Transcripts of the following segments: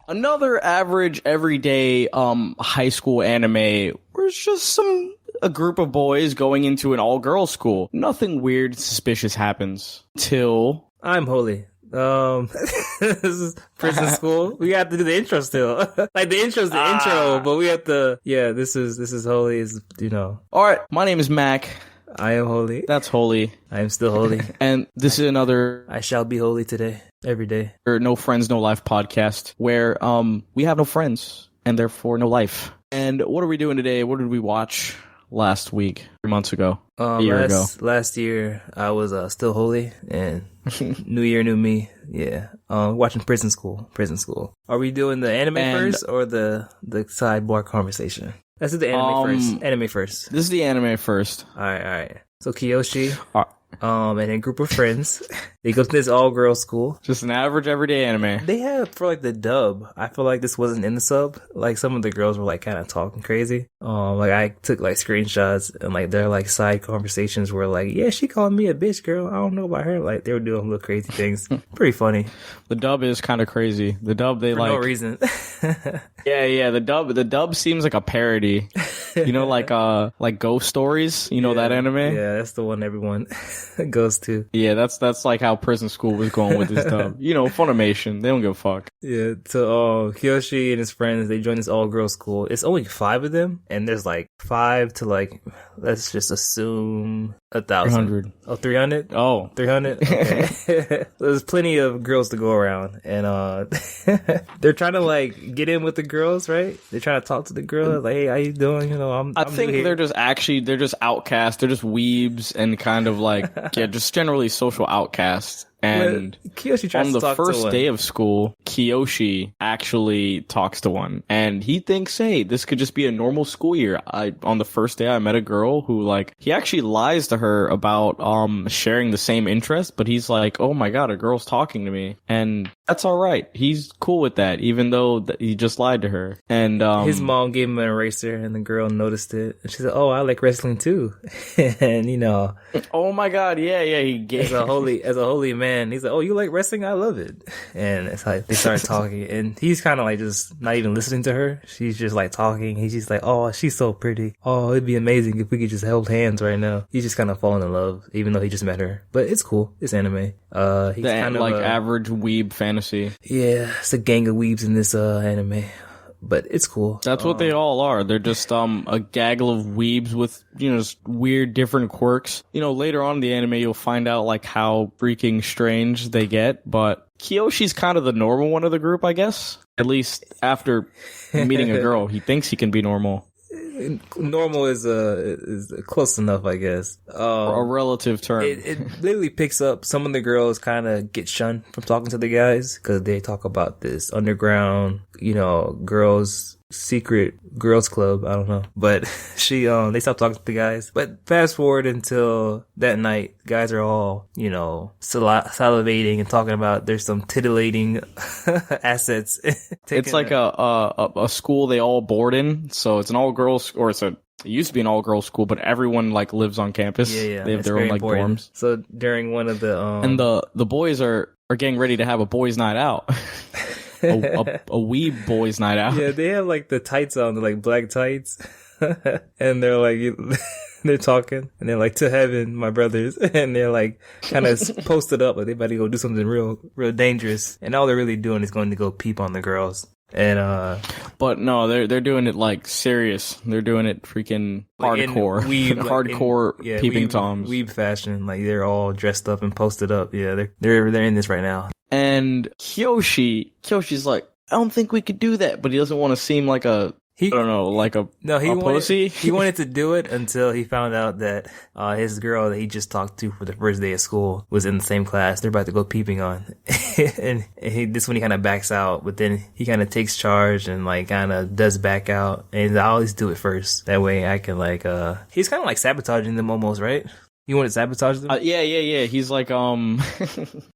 Another average, everyday, high school anime where it's just a group of boys going into an all-girls school. Nothing weird, suspicious happens till I'm Holy. This is prison school. We have to do the intro still. Like the intro's the intro, but we have to. Yeah, this is Holy. Is All right, my name is Mac. I am Holy. That's Holy. I am still Holy. And this is another I shall be holy today, every day. No Friends, No Life podcast where we have no friends and therefore no life. And what are we doing today? What did we watch last week, 3 months ago, a year ago? Last year, I was still Holy, and New Year, New Me. Yeah, watching Prison School. Are we doing the anime first or the sidebar conversation? Let's do the anime first. Anime first. This is the anime first. All right. So Kiyoshi, and a group of friends, they go to this all-girls school. Just an average everyday anime. They have, for like the dub, I feel like this wasn't in the sub. Like some of the girls were like kind of talking crazy. Like I took like screenshots and like their like side conversations were like, yeah, she called me a bitch, girl. I don't know about her. Like they were doing little crazy things. Pretty funny. The dub is kind of crazy. The dub for no reason. Yeah. The dub seems like a parody. Like Ghost Stories. That anime? Yeah, that's the one everyone goes to. Yeah, that's like how Prison School was going with this dub. Funimation. They don't give a fuck. Yeah, so Kiyoshi and his friends, they join this all-girls school. It's only 5 of them, and there's like 5 to like, let's just assume 1,000. 300. Oh, 300? Oh. 300? Okay. There's plenty of girls to go around, and they're trying to like get in with the girls, right? They're trying to talk to the girls, like, hey, how you doing? I think they're just outcasts. They're just weebs and kind of like, just generally social outcasts. And Kiyoshi tries on to the talk to first one. day of school, Kiyoshi actually talks to one. And he thinks, hey, this could just be a normal school year. On the first day, I met a girl who, he actually lies to her about sharing the same interest. But he's like, oh my god, a girl's talking to me. And that's all right. He's cool with that, even though he just lied to her. And his mom gave him an eraser, and the girl noticed it. And she said, oh, I like wrestling too. And, oh my god, yeah, he gave as a holy man, he's like, oh, you like wrestling? I love it. And it's like they start talking, and he's kind of like just not even listening to her. She's just like talking. He's just like, oh, she's so pretty. Oh, it'd be amazing if we could just hold hands right now. He's just kind of falling in love, even though he just met her. But it's cool. It's anime. He's kind of average weeb fantasy. Yeah, it's a gang of weebs in this anime. But it's cool. That's what they all are. They're just a gaggle of weebs with, just weird different quirks. Later on in the anime you'll find out how freaking strange they get, but Kiyoshi's kind of the normal one of the group, I guess. At least after meeting a girl, he thinks he can be normal. Normal is close enough, I guess. A relative term. It literally picks up. Some of the girls kind of get shunned from talking to the guys because they talk about this underground, girls secret girls club. I don't know, but they stop talking to the guys. But fast forward until that night, guys are all salivating and talking about there's some titillating assets. It's like a school they all board in, so it's an all girls, or it used to be an all girls school, but everyone lives on campus. Yeah. They have their own important. dorms. So during one of the and the boys are getting ready to have a boys' night out. a wee boys' night out. Yeah, they have the tights on, the black tights, and they're they're talking, and they're to heaven, my brothers, and they're kind of posted up, they about to go do something real dangerous, and all they're really doing is going to go peep on the girls. And but no, they're doing it serious. They're doing it freaking hardcore, hardcore peeping toms, weeb fashion. They're all dressed up and posted up. Yeah, they're in this right now. And Kyoshi's like, I don't think we could do that, but he doesn't want to seem like a pussy. He wanted to do it until he found out that his girl that he just talked to for the first day of school was in the same class. They're about to go peeping on. And this when he kind of backs out, but then he kind of takes charge and kind of does back out. And I always do it first. That way I can he's kind of sabotaging them almost, right? You want to sabotage them? Yeah. He's I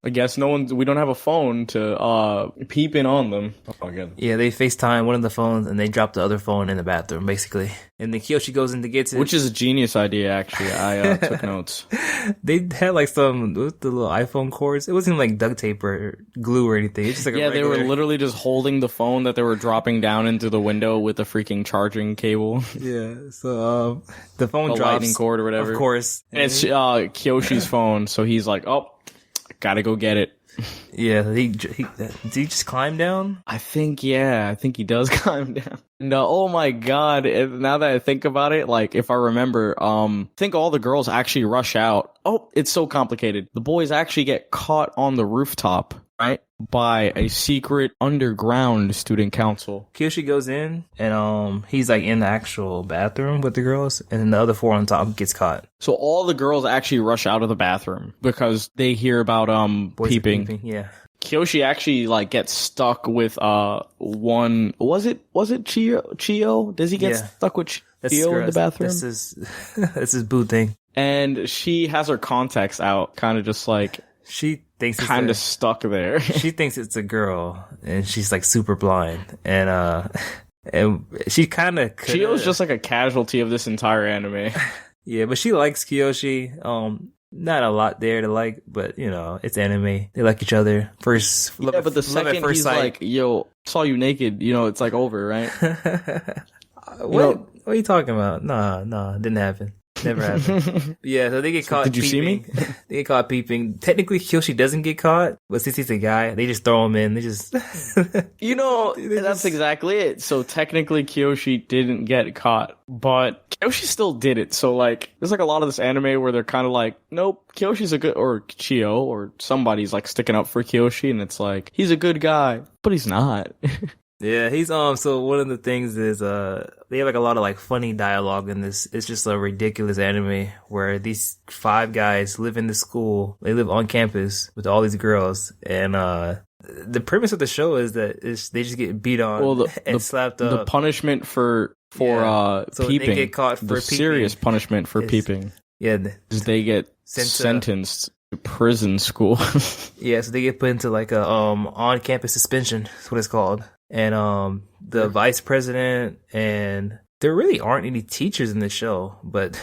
guess we don't have a phone to peep in on them. Oh my god. Yeah, they FaceTime one of the phones and they drop the other phone in the bathroom, basically. And then Kyoshi goes in to get it. Which is a genius idea, actually. I took notes. They had like some, with the little iPhone cords. It wasn't like duct tape or glue or anything. It's just like they were literally just holding the phone that they were dropping down into the window with a freaking charging cable. Yeah, so the phone a drops. lightning cord or whatever. Of course. And it's Kyoshi's phone, so he's like, oh, gotta go get it. Yeah, did he just climb down? I think he does climb down. No, oh my god, now that I think about it, like, if I remember, I think all the girls actually rush out. Oh, it's so complicated. The boys actually get caught on the rooftop, right? By a secret underground student council. Kyoshi goes in, and he's like in the actual bathroom with the girls, and then the other four on top gets caught. So all the girls actually rush out of the bathroom because they hear about Boys peeping. Yeah. Kyoshi actually like gets stuck with one. Was it Chio? Does he get stuck with Chio in the bathroom? This is boo thing. And she has her contacts out, kind of just like she thinks kind of stuck there. She thinks it's a girl, and she's like super blind, and she kind of Chio's just like a casualty of this entire anime. Yeah, but she likes Kyoshi. Not a lot there to like, but you know, it's anime. They like each other. But the second he's sight. Like, yo, saw you naked, you know, it's like over, right? What are you talking about? Nah, didn't happen. Never happened. Yeah, so they get caught Did you peeping. See me? They get caught peeping. Technically, Kyoshi doesn't get caught, but since he's a guy, they just throw him in. They just... That's exactly it. So technically, Kyoshi didn't get caught, but Kyoshi still did it. So, like, there's like a lot of this anime where they're kind of like, nope, Kyoshi's a good... Or Chio, or somebody's like sticking up for Kyoshi, and it's like, he's a good guy, but he's not. Yeah, he's so one of the things is they have like a lot of like funny dialogue in this. It's just a ridiculous anime where these 5 guys live in the school. They live on campus with all these girls, and the premise of the show is that they just get beat on and slapped up. The punishment for so peeping, they get caught for the peeping. Serious punishment for peeping. Yeah, is they get sentenced to prison school. Yeah, so they get put into like a on-campus suspension. That's what it's called. And the vice president, and there really aren't any teachers in the show, but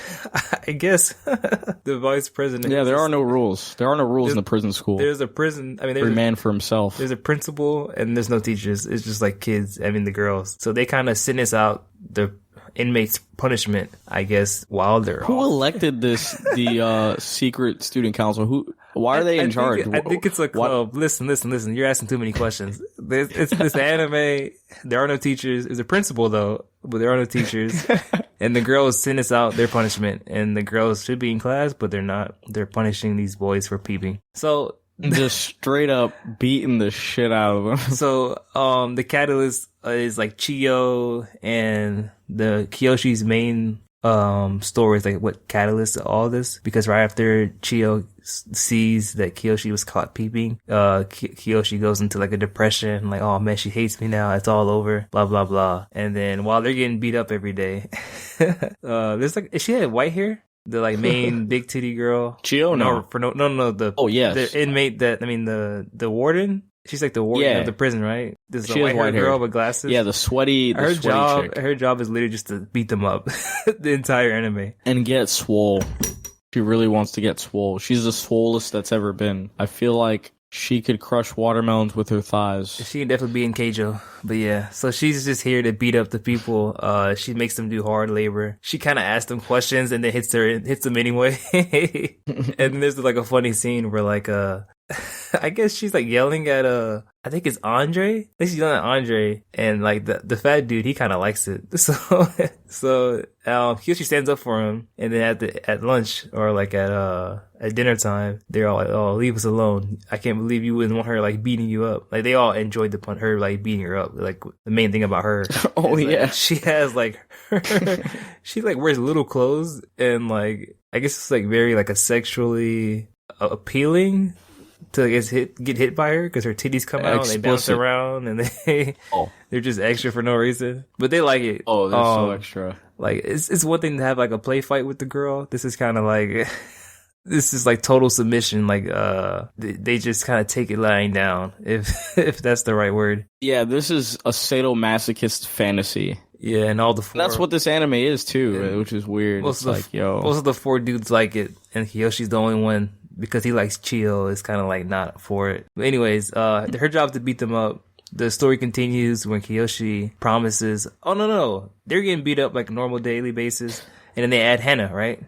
I guess the vice president. Yeah, there are no rules. There are no rules in the prison school. There's a prison. I mean, every man for himself. There's a principal, and there's no teachers. It's just like kids. I mean, the girls. So they kind of sentence out the inmates' punishment, I guess, while they're Who elected the secret student council? Why are they in charge? I think it's a club. Listen. You're asking too many questions. It's this anime. There are no teachers. There's a principal though, but there are no teachers. And the girls sentence out their punishment, and the girls should be in class, but they're not. They're punishing these boys for peeping. So just straight up beating the shit out of them. So the catalyst is like Chio, and the Kyoshi's main story is like what catalyst all this, because right after Chio sees that Kyoshi was caught peeping, Kyoshi goes into like a depression, like, oh man, she hates me now, it's all over, blah blah blah. And then while they're getting beat up every day, there's like, is she had white hair? The like main big titty girl, Chio? No. The inmate the warden. She's like the warden of the prison, right? This is a white hair girl with glasses. Yeah, the sweaty chick. Her job is literally just to beat them up the entire anime. And get swole. She really wants to get swole. She's the swollest that's ever been. I feel like she could crush watermelons with her thighs. She can definitely be in Keijo. But yeah, so she's just here to beat up the people. She makes them do hard labor. She kind of asks them questions and then hits them anyway. And then there's like a funny scene where like I guess she's like yelling at I think it's Andre. I think she's yelling at Andre, and like the fat dude, he kind of likes it. So Kyoshi stands up for him, and then at lunch or like at dinner time, they're all like, "Oh, leave us alone! I can't believe you wouldn't want her like beating you up." Like they all enjoyed her like beating her up. Like the main thing about her. Oh yeah, like, she has like she like wears little clothes, and like I guess it's like very like a sexually appealing to get hit by her because her titties come out and they bounce around and they're just extra for no reason, but they like it. Oh, they're so extra. Like it's one thing to have like a play fight with the girl. This is kind of like this is like total submission. Like they just kind of take it lying down, if that's the right word. Yeah, this is a sadomasochist fantasy. Yeah, and all the four. And that's what this anime is too, which is weird. Most It's of like, yo, most of the four dudes like it, and Kiyoshi's the only one because he likes Chio. Is kind of like not for it. But anyways, her job to beat them up. The story continues when Kiyoshi promises. Oh no, they're getting beat up like a normal daily basis, and then they add Hana, right?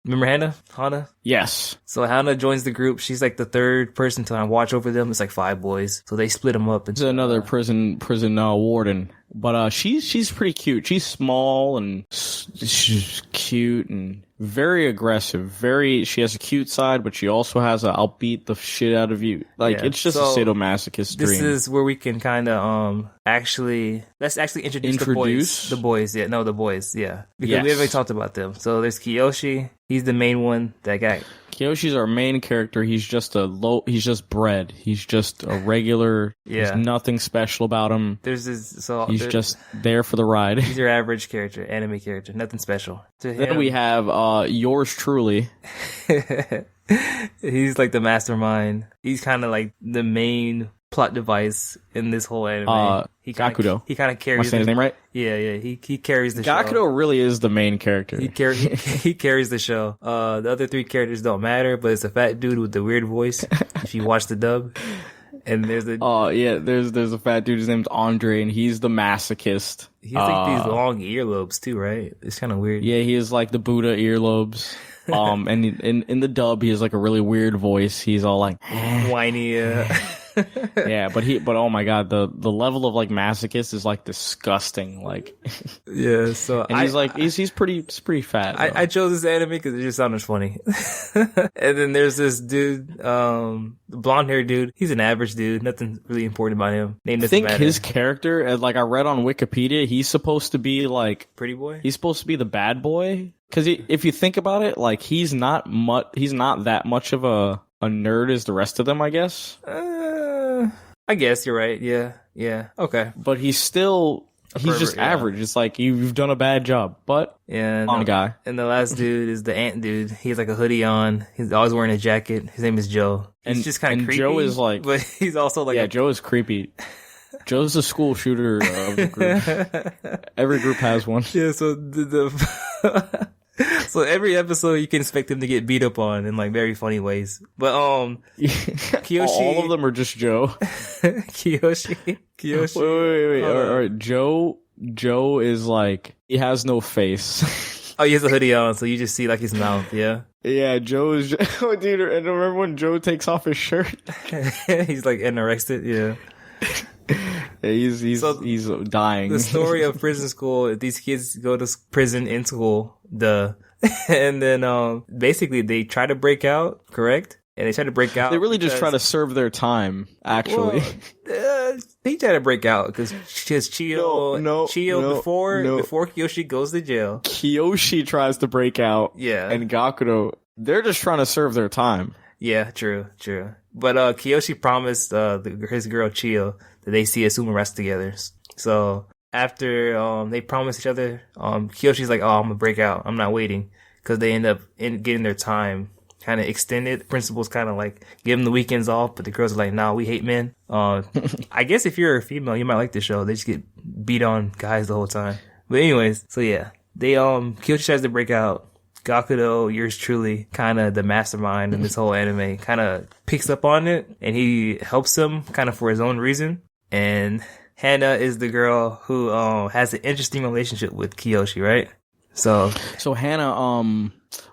Remember Hana? yes. So Hana joins the group. She's like the third person to watch over them. It's like 5 boys. So they split them up. It's another prison warden, but she's pretty cute. She's small and she's cute and very aggressive. She has a cute side, but she also has a I'll beat the shit out of you. Like, Yeah. it's just So, a sadomasochist dream. This is where we can kind of let's actually introduce the boys. The boys, yeah, no, the boys, yeah, because we Yes. haven't talked about them. So there's Kiyoshi. He's the main one. That guy. Kiyoshi's our main character. He's just he's just bred. He's just a regular. Yeah. There's nothing special about him. There's this. So He's just there for the ride. he's your average character, anime character, nothing special. To Then him, we have yours truly. he's like the mastermind. He's kind of like the main plot device in this whole anime. Gakudo. He kind of Am I carries. saying his name right? Yeah. He carries the show. Gakudo really is the main character. He carries the show. The other 3 characters don't matter, but it's a fat dude with the weird voice. If you watch the dub, and there's a there's a fat dude. His name's Andre, and he's the masochist. he's like these long earlobes too, right? It's kind of weird. Yeah, he is like the Buddha earlobes. And in the dub, he has like a really weird voice. He's all like Whiny. yeah, but oh my god, the level of like masochist is like disgusting. Like, Yeah. So and he's pretty fat. though. I chose this anime because it just sounded funny. And then there's this dude, blonde haired dude. He's an average dude. Nothing really important about him. Name I doesn't think matter. his character, as like I read on Wikipedia, he's supposed to be like pretty boy. he's supposed to be the bad boy. Because if you think about it, like he's not that much of a nerd as the rest of them, I guess. I guess you're right. Yeah. Okay. But he's just pervert, yeah. average. It's like you've done a bad job. But Yeah. on guy. And the last dude is the ant dude. He has like a hoodie on. He's always wearing a jacket. His name is Joe. He's And- just kind and of creepy. Joe is like- but he's also like Yeah, Joe is creepy. Joe's the school shooter of the group. Every group has one. Yeah, so so every episode you can expect him to get beat up on in like very funny ways. But Kiyoshi, All of them are just Joe. Kiyoshi. Wait. Hold on. All right. Joe is like, he has no face. Oh, he has a hoodie on, so you just see like his mouth. Yeah, Yeah, Joe is. Oh, dude, and remember when Joe takes off his shirt? he's like anorexic. Yeah. Yeah, he's dying. The story of prison school. These kids go to prison in school. And then basically they try to break out. Correct. And they try to break out. They really just try to serve their time, actually. They try to break out because Chio before Kiyoshi goes to jail. Kiyoshi tries to break out. Yeah. And Gakudo, they're just trying to serve their time. Yeah, true. But Kiyoshi promised his girl Chio that they see a sumo wrestle together. So after they promise each other, Kiyoshi's like, "Oh, I'm gonna break out. I'm not waiting," because they end up getting their time kind of extended. Principals kind of like give them the weekends off, but the girls are like, "Nah, we hate men." I guess if you're a female, you might like the show. They just get beat on guys the whole time. But anyways, so yeah, they Kiyoshi tries to break out. Gakudo, yours truly, kind of the mastermind in this whole anime, kind of picks up on it, and he helps him kind of for his own reason. And Hana is the girl who has an interesting relationship with Kiyoshi, right? So Hana,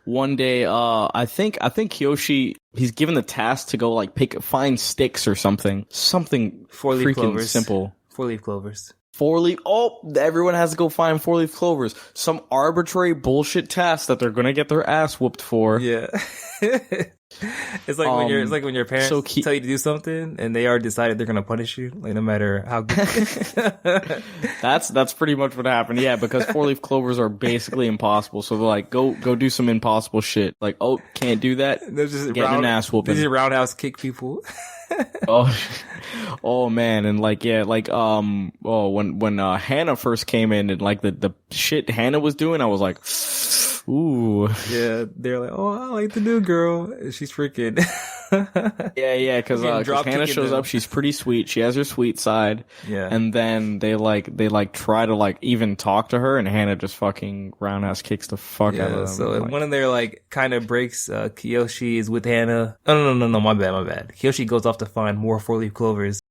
one day, I think Kiyoshi, he's given the task to go like find sticks or something 4-leaf freaking clovers. simple. 4-leaf clovers. 4-leaf. Oh, everyone has to go find 4-leaf clovers. Some arbitrary bullshit task that they're gonna get their ass whooped for. Yeah. It's like when your parents tell you to do something and they already decided they're gonna punish you, like no matter how good. That's pretty much what happened. Yeah, because 4-leaf clovers are basically impossible. So they're like, go do some impossible shit. Like, oh, can't do that. They're just getting an ass whooping. They just roundhouse kick people. Oh man, and like when Hannah first came in and like the shit Hannah was doing, I was like, ooh. Yeah, they're like, oh, I like the new girl. She's freaking. Yeah, because drop Hannah kicking shows them. up. She's pretty sweet. She has her sweet side. Yeah. And then they try to like even talk to her, and Hannah just fucking roundhouse kicks the fuck out of them. So Like, one of their like kind of breaks, Kiyoshi is with Hannah. Oh, no, my bad. Kiyoshi goes off to find more 4-leaf clovers.